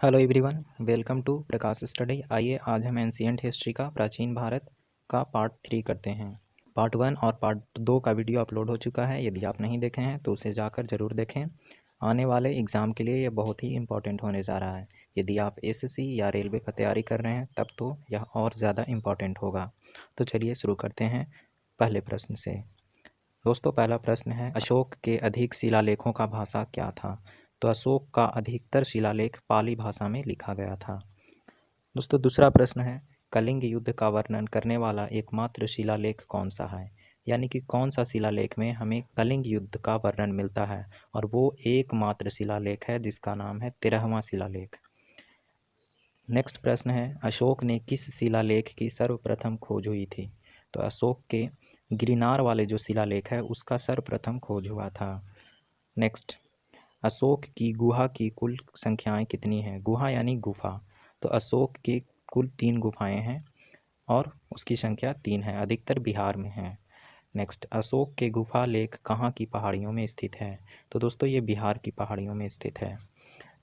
Hello everyone, welcome to Prakash study. आइए आज हम एंशिएंट हिस्ट्री का प्राचीन भारत का पार्ट 3 करते हैं। पार्ट 1 और पार्ट 2 का वीडियो अपलोड हो चुका है। यदि आप नहीं देखे हैं तो उसे जाकर ज़रूर देखें। आने वाले एग्ज़ाम के लिए यह बहुत ही इम्पॉर्टेंट होने जा रहा है। यदि आप एसएससी या रेलवे का तैयारी कर रहे हैं तब तो यह और ज़्यादा इम्पॉर्टेंट होगा। तो चलिए शुरू करते हैं पहले प्रश्न से। दोस्तों, पहला प्रश्न है, अशोक के अधिक शिलालेखों का भाषा क्या था? तो अशोक का अधिकतर शिलालेख पाली भाषा में लिखा गया था। दोस्तों, दूसरा प्रश्न है, कलिंग युद्ध का वर्णन करने वाला एकमात्र शिलालेख कौन सा है? यानी कि कौन सा शिलालेख में हमें कलिंग युद्ध का वर्णन मिलता है और वो एकमात्र शिलालेख है जिसका नाम है 13वां शिलालेख। नेक्स्ट प्रश्न है, अशोक ने किस शिलालेख की सर्वप्रथम खोज हुई थी? तो अशोक के गिरनार वाले जो शिलालेख है उसका सर्वप्रथम खोज हुआ था। नेक्स्ट, अशोक की गुहा की कुल संख्याएं कितनी हैं? गुहा यानी गुफा। तो अशोक की कुल 3 गुफाएं हैं और उसकी संख्या 3 है, अधिकतर बिहार में है। नेक्स्ट, अशोक के गुफा लेख कहाँ की पहाड़ियों में स्थित है? तो दोस्तों ये बिहार की पहाड़ियों में स्थित है।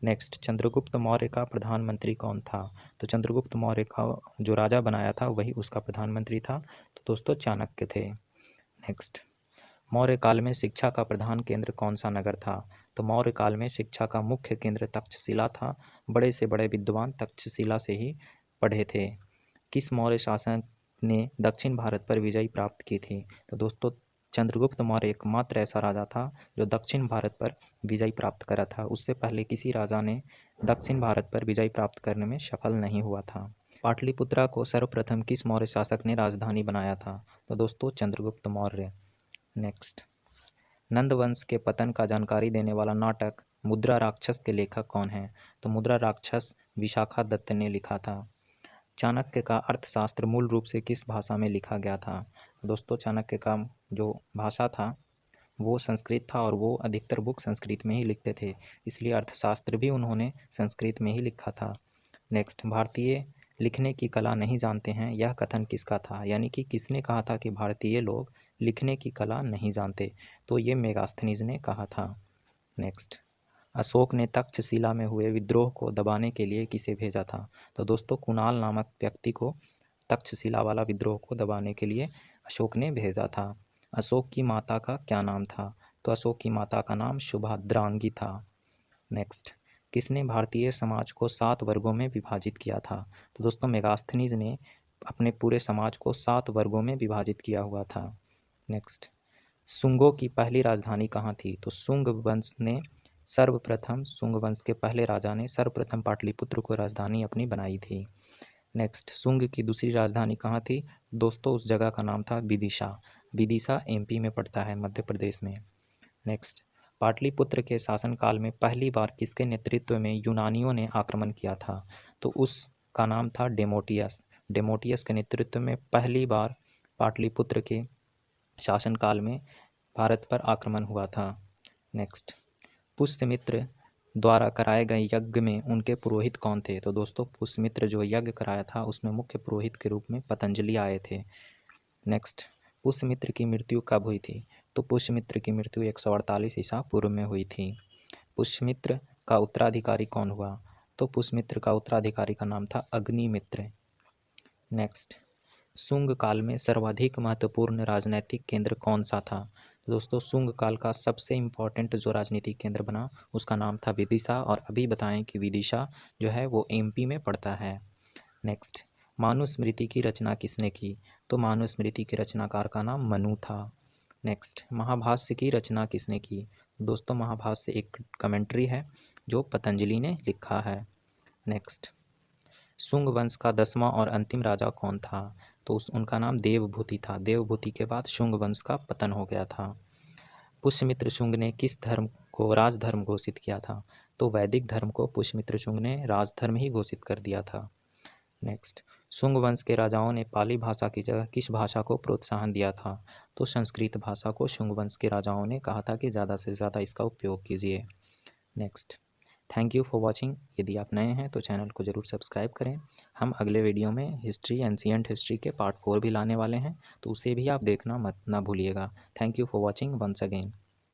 नेक्स्ट, चंद्रगुप्त मौर्य का प्रधानमंत्री कौन था? तो चंद्रगुप्त मौर्य का जो राजा बनाया था वही उसका प्रधानमंत्री था। तो दोस्तों चाणक्य थे। नेक्स्ट, मौर्य काल में शिक्षा का प्रधान केंद्र कौन सा नगर था? तो मौर्य काल में शिक्षा का मुख्य केंद्र तक्षशिला था। बड़े से बड़े विद्वान तक्षशिला से ही पढ़े थे। किस मौर्य शासक ने दक्षिण भारत पर विजय प्राप्त की थी? तो दोस्तों चंद्रगुप्त मौर्य एकमात्र ऐसा राजा था जो दक्षिण भारत पर विजय प्राप्त करा था। उससे पहले किसी राजा ने दक्षिण भारत पर विजय प्राप्त करने में सफल नहीं हुआ था। पाटलिपुत्रा को सर्वप्रथम किस मौर्य शासक ने राजधानी बनाया था? तो दोस्तों चंद्रगुप्त मौर्य। नेक्स्ट, नंद वंश के पतन का जानकारी देने वाला नाटक मुद्रा राक्षस के लेखक कौन हैं? तो मुद्रा राक्षस विशाखा दत्त ने लिखा था। चाणक्य का अर्थशास्त्र मूल रूप से किस भाषा में लिखा गया था? दोस्तों चाणक्य का जो भाषा था वो संस्कृत था और वो अधिकतर बुक संस्कृत में ही लिखते थे, इसलिए अर्थशास्त्र भी उन्होंने संस्कृत में ही लिखा था। नेक्स्ट, भारतीय लिखने की कला नहीं जानते हैं, यह कथन किसका था? यानी कि किसने कहा था कि भारतीय लोग लिखने की कला नहीं जानते? तो ये मेगास्थनीज ने कहा था। नेक्स्ट, अशोक ने तक्षशिला में हुए विद्रोह को दबाने के लिए किसे भेजा था? तो दोस्तों कुणाल नामक व्यक्ति को तक्षशिला वाला विद्रोह को दबाने के लिए अशोक ने भेजा था। अशोक की माता का क्या नाम था? तो अशोक की माता का नाम सुभद्रांगी था। नेक्स्ट, किसने भारतीय समाज को 7 वर्गों में विभाजित किया था? तो दोस्तों मेगास्थनीज ने अपने पूरे समाज को 7 वर्गों में विभाजित किया हुआ था। नेक्स्ट, शुंगों की पहली राजधानी कहाँ थी? तो शुंग वंश ने सर्वप्रथम, शुंग वंश के पहले राजा ने सर्वप्रथम पाटलिपुत्र को राजधानी अपनी बनाई थी। नेक्स्ट, शुंग की दूसरी राजधानी कहाँ थी? दोस्तों उस जगह का नाम था विदिशा। विदिशा एमपी में पड़ता है, मध्य प्रदेश में। नेक्स्ट, पाटलिपुत्र के शासनकाल में पहली बार किसके नेतृत्व में यूनानियों ने आक्रमण किया था? तो उसका नाम था डेमोटियस। डेमोटियस के नेतृत्व में पहली बार पाटलिपुत्र के शासनकाल में भारत पर आक्रमण हुआ था। नेक्स्ट, पुष्यमित्र द्वारा कराए गए यज्ञ में उनके पुरोहित कौन थे? तो दोस्तों पुष्यमित्र जो यज्ञ कराया था उसमें मुख्य पुरोहित के रूप में पतंजलि आए थे। नेक्स्ट, पुष्यमित्र की मृत्यु कब हुई थी? तो पुष्यमित्र की मृत्यु 148 ईसा पूर्व में हुई थी। पुष्यमित्र का उत्तराधिकारी कौन हुआ? तो पुष्यमित्र का उत्तराधिकारी का नाम था अग्निमित्र। नेक्स्ट, शुंग काल में सर्वाधिक महत्वपूर्ण राजनीतिक केंद्र कौन सा था? दोस्तों शुंग काल का सबसे इम्पोर्टेंट जो राजनीतिक केंद्र बना उसका नाम था विदिशा, और अभी बताएं कि विदिशा जो है वो एमपी में पड़ता है। नेक्स्ट, मनुस्मृति की रचना किसने की? तो मनुस्मृति के रचनाकार का नाम मनु था। नेक्स्ट, महाभाष्य की रचना किसने की? दोस्तों महाभाष्य एक कमेंट्री है जो पतंजलि ने लिखा है। नेक्स्ट, शुंग वंश का 10वां और अंतिम राजा कौन था? तो उनका नाम देवभूति था। देवभूति के बाद शुंग वंश का पतन हो गया था। पुष्यमित्र शुंग ने किस धर्म को राजधर्म घोषित किया था? तो वैदिक धर्म को पुष्यमित्र शुंग ने राजधर्म ही घोषित कर दिया था। नेक्स्ट, शुंग वंश के राजाओं ने पाली भाषा की जगह किस भाषा को प्रोत्साहन दिया था? तो संस्कृत भाषा को शुंग वंश के राजाओं ने कहा था कि ज़्यादा से ज़्यादा इसका उपयोग कीजिए। Next, thank you for watching. यदि आप नए हैं तो चैनल को ज़रूर सब्सक्राइब करें। हम अगले वीडियो में हिस्ट्री, एंशिएंट हिस्ट्री के पार्ट 4 भी लाने वाले हैं, तो उसे भी आप देखना मत ना भूलिएगा। Thank you for watching once again.